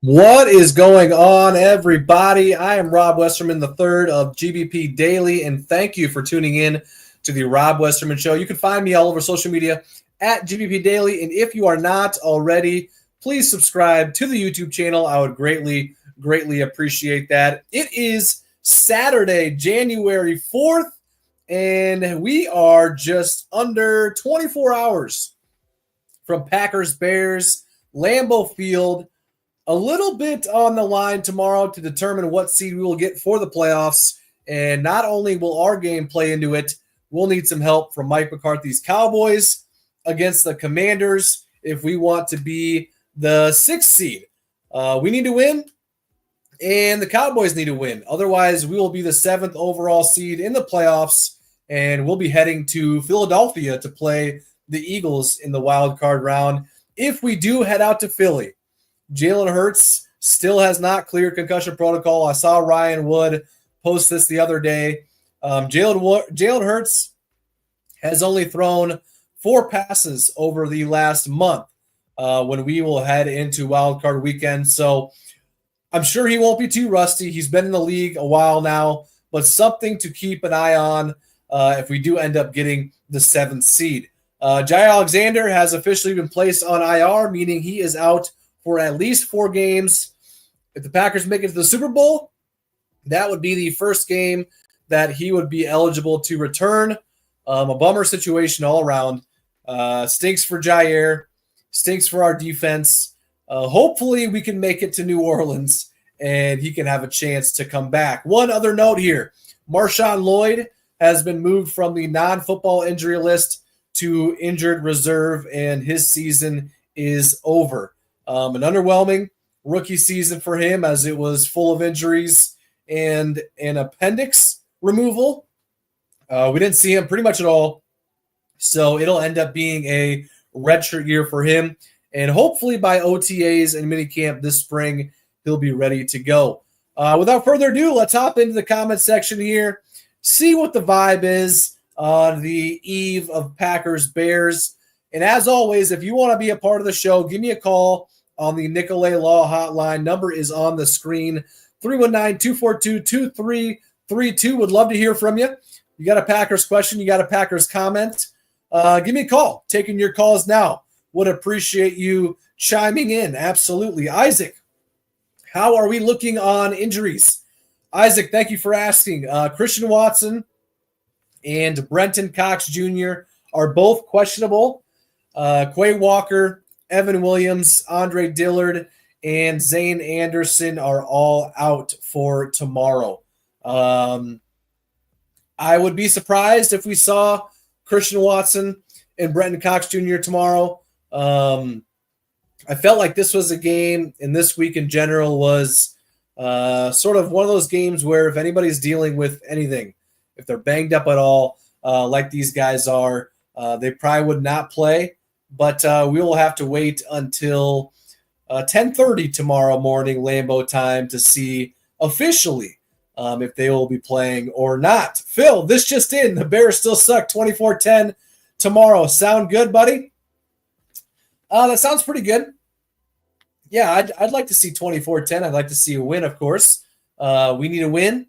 What is going on, everybody? I am Rob Westerman, the third of GBP Daily, and thank you for tuning in to the Rob Westerman Show. You can find me all over social media at GBP Daily, and if you are not already, please subscribe to the YouTube channel. I would greatly appreciate that. It is Saturday, January 4th, and we are just under 24 hours from Packers-Bears, Lambeau Field. A little bit on the line tomorrow to determine what seed we will get for the playoffs. And not only will our game play into it, we'll need some help from Mike McCarthy's Cowboys against the Commanders if we want to be the sixth seed. We need to win, and the Cowboys need to win. Otherwise, we will be the seventh overall seed in the playoffs, and we'll be heading to Philadelphia to play the Eagles in the wild card round. If we do head out to Philly, Jalen Hurts still has not cleared concussion protocol. I saw Ryan Wood post this the other day. Jalen Hurts has only thrown 4 passes over the last month when we will head into Wild Card Weekend. So I'm sure he won't be too rusty. He's been in the league a while now, but something to keep an eye on if we do end up getting the 7th seed. Jair Alexander has officially been placed on IR, meaning he is out for at least 4 games. If the Packers make it to the Super Bowl, that would be the first game that he would be eligible to return. A bummer situation all around. Stinks for Jair. Stinks for our defense. Hopefully we can make it to New Orleans and he can have a chance to come back. One other note here. Marshawn Lloyd has been moved from the non-football injury list to injured reserve, and his season is over. An underwhelming rookie season for him as it was full of injuries and an appendix removal. We didn't see him pretty much at all. So it'll end up being a redshirt year for him. And hopefully by OTAs and minicamp this spring, he'll be ready to go. Without further ado, let's hop into the comment section here. See what the vibe is on the eve of Packers-Bears. And as always, if you want to be a part of the show, give me a call on the Nicolet Law hotline. Number is on the screen, 319-242-2332. Would love to hear from you. You got a Packers question, you got a Packers comment, give me a call. Taking your calls now. Would appreciate you chiming in. Absolutely. Isaac, how are we looking on injuries? Isaac, thank you for asking. Christian Watson and Brenton Cox Jr. are both questionable. Quay Walker, Evan Williams, Andre Dillard, and Zane Anderson are all out for tomorrow. I would be surprised if we saw Christian Watson and Brenton Cox Jr. tomorrow. I felt like this was a game, and this week in general was sort of one of those games where if anybody's dealing with anything, if they're banged up at all, like these guys are, they probably would not play. But we will have to wait until 10:30 tomorrow morning, Lambeau time, to see officially if they will be playing or not. Phil, this just in. The Bears still suck 24-10 tomorrow. Sound good, buddy? That sounds pretty good. Yeah, I'd like to see 24-10. I'd like to see a win, of course. We need a win,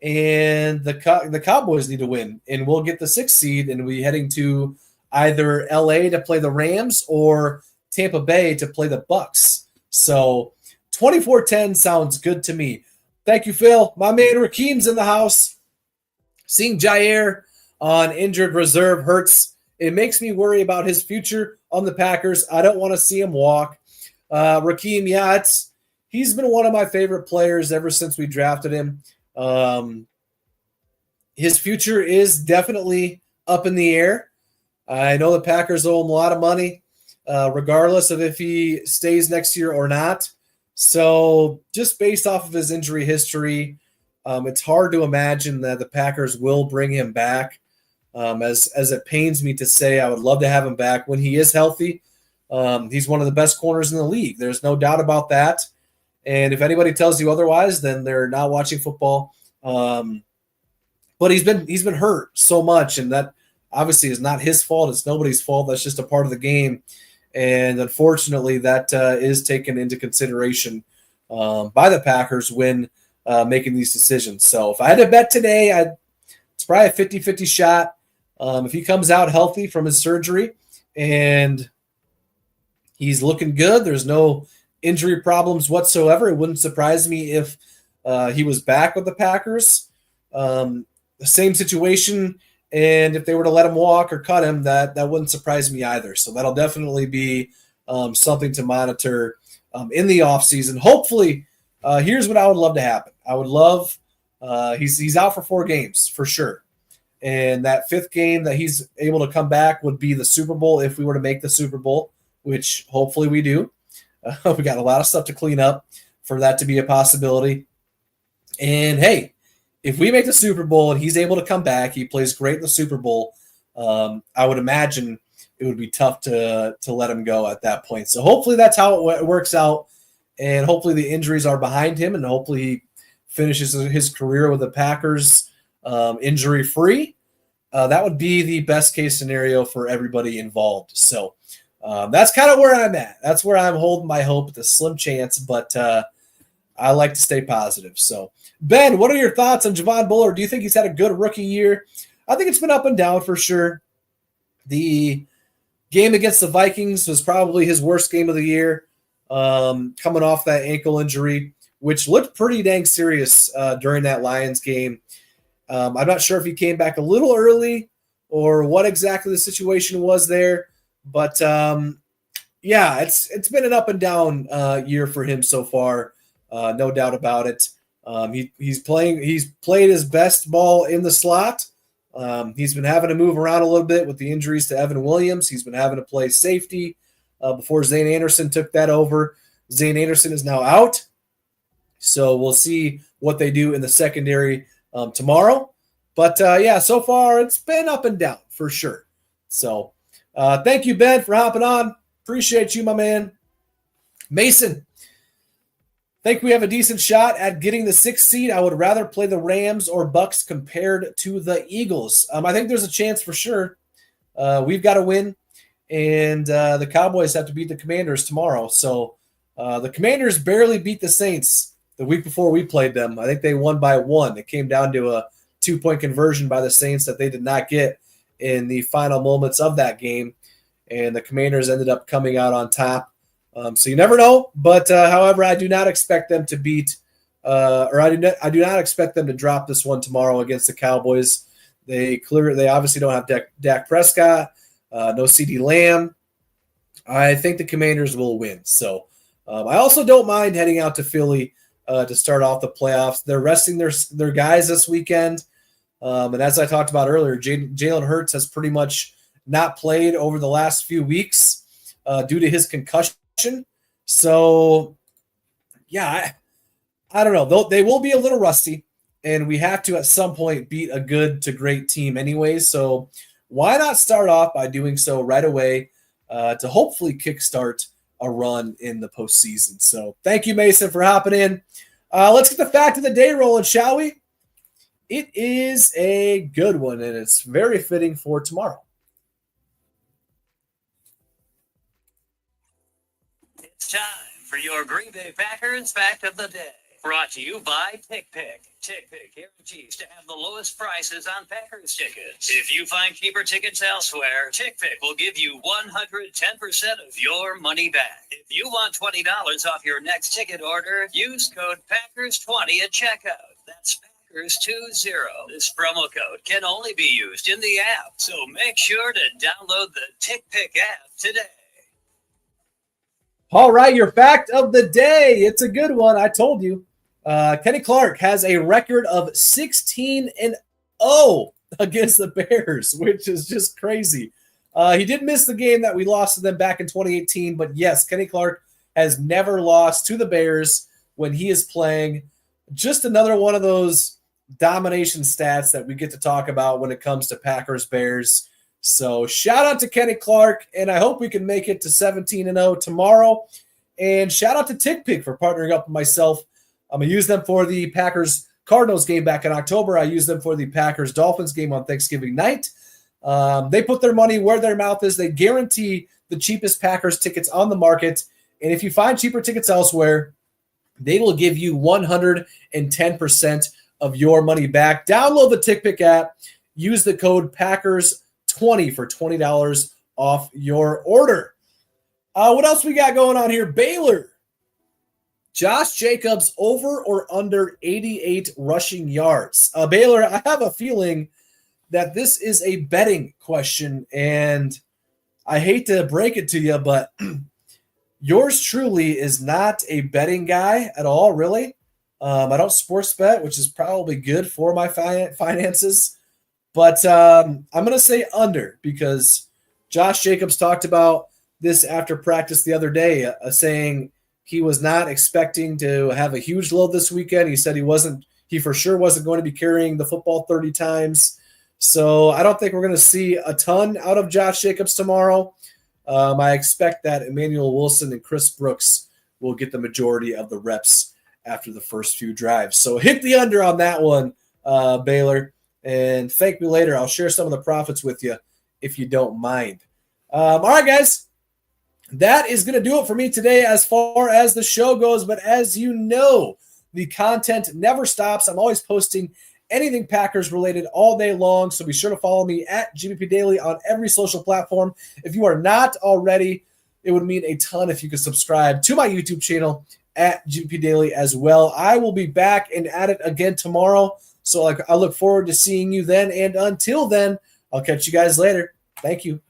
and the Cowboys need to win. And we'll get the 6th seed, and we'll be heading to either LA to play the Rams or Tampa Bay to play the Bucks. So 24-10 sounds good to me. Thank you, Phil. My man Rakeem's in the house. Seeing Jair on injured reserve hurts. It makes me worry about his future on the Packers. I don't want to see him walk. Rakeem, yeah, he's been one of my favorite players ever since we drafted him. His future is definitely up in the air. I know the Packers owe him a lot of money, regardless of if he stays next year or not. So just based off of his injury history, it's hard to imagine that the Packers will bring him back. As it pains me to say, I would love to have him back when he is healthy. He's one of the best corners in the league. There's no doubt about that. And if anybody tells you otherwise, then they're not watching football. But he's been hurt so much, and that obviously is not his fault. It's nobody's fault. That's just a part of the game. And unfortunately, that is taken into consideration by the Packers when making these decisions. So if I had to bet today, it's probably a 50-50 shot. If he comes out healthy from his surgery and he's looking good, there's no injury problems whatsoever, it wouldn't surprise me if he was back with the Packers. The same situation, and if they were to let him walk or cut him, that wouldn't surprise me either. So that'll definitely be something to monitor in the offseason. Hopefully, here's what I would love to happen. I would love he's out for 4 games for sure. And that 5th game that he's able to come back would be the Super Bowl if we were to make the Super Bowl, which hopefully we do. We got a lot of stuff to clean up for that to be a possibility. And hey, if we make the Super Bowl and he's able to come back, he plays great in the Super Bowl, I would imagine it would be tough to let him go at that point. So hopefully that's how it works out. And hopefully the injuries are behind him, and hopefully he finishes his career with the Packers injury-free. That would be the best case scenario for everybody involved. So that's kind of where I'm at. That's where I'm holding my hope. It's a slim chance, but I like to stay positive. So, Ben, what are your thoughts on Javon Bullard? Do you think he's had a good rookie year? I think it's been up and down for sure. The game against the Vikings was probably his worst game of the year, coming off that ankle injury, which looked pretty dang serious during that Lions game. I'm not sure if he came back a little early or what exactly the situation was there, but yeah, it's been an up and down year for him so far, no doubt about it. He's played his best ball in the slot. He's been having to move around a little bit with the injuries to Evan Williams. He's been having to play safety before Zane Anderson took that over. Zane Anderson is now out, so we'll see what they do in the secondary tomorrow. But yeah, so far it's been up and down for sure. So thank you, Ben, for hopping on. Appreciate you, my man. Mason, think we have a decent shot at getting the 6th seed. I would rather play the Rams or Bucks compared to the Eagles. I think there's a chance for sure. We've got to win, and the Cowboys have to beat the Commanders tomorrow. So the Commanders barely beat the Saints the week before we played them. I think they won by 1. It came down to a 2-point conversion by the Saints that they did not get in the final moments of that game, and the Commanders ended up coming out on top. So you never know, but however, I do not expect them to beat, or I do not expect them to drop this one tomorrow against the Cowboys. They obviously don't have Dak Prescott, no CeeDee Lamb. I think the Commanders will win. So I also don't mind heading out to Philly to start off the playoffs. They're resting their guys this weekend, and as I talked about earlier, Jalen Hurts has pretty much not played over the last few weeks due to his concussion. So, yeah, I don't know. They will be a little rusty, and we have to at some point beat a good to great team anyways. So why not start off by doing so right away to hopefully kickstart a run in the postseason. So thank you, Mason, for hopping in. Let's get the fact of the day rolling, shall we? It is a good one, and it's very fitting for tomorrow. It's time for your Green Bay Packers Fact of the Day. Brought to you by TickPick. TickPick guarantees to have the lowest prices on Packers tickets. If you find cheaper tickets elsewhere, TickPick will give you 110% of your money back. If you want $20 off your next ticket order, use code Packers20 at checkout. That's Packers20. This promo code can only be used in the app, so make sure to download the TickPick app today. All right, your fact of the day. It's a good one. I told you. Kenny Clark has a record of 16-0 against the Bears, which is just crazy. He did miss the game that we lost to them back in 2018, but yes, Kenny Clark has never lost to the Bears when he is playing. Just another one of those domination stats that we get to talk about when it comes to Packers-Bears. So shout out to Kenny Clark, and I hope we can make it to 17-0 tomorrow. And shout out to TickPick for partnering up with myself. I'm going to use them for the Packers-Cardinals game back in October. I use them for the Packers-Dolphins game on Thanksgiving night. They put their money where their mouth is. They guarantee the cheapest Packers tickets on the market. And if you find cheaper tickets elsewhere, they will give you 110% of your money back. Download the TickPick app. Use the code Packers20 for $20 off your order. What else we got going on here? Baylor. Josh Jacobs over or under 88 rushing yards. Baylor, I have a feeling that this is a betting question, and I hate to break it to you, but yours truly is not a betting guy at all, really. I don't sports bet, which is probably good for my finances. But I'm going to say under because Josh Jacobs talked about this after practice the other day, saying he was not expecting to have a huge load this weekend. He said he for sure wasn't going to be carrying the football 30 times. So I don't think we're going to see a ton out of Josh Jacobs tomorrow. I expect that Emmanuel Wilson and Chris Brooks will get the majority of the reps after the first few drives. So hit the under on that one, Baylor, and thank me later. I'll share some of the profits with you if you don't mind. All right, guys, that is going to do it for me today as far as the show goes. But as you know, the content never stops. I'm always posting anything Packers related all day long. So be sure to follow me at GBP Daily on every social platform. If you are not already, it would mean a ton if you could subscribe to my YouTube channel at GBP Daily as well. I will be back and at it again tomorrow. So I look forward to seeing you then. And until then, I'll catch you guys later. Thank you.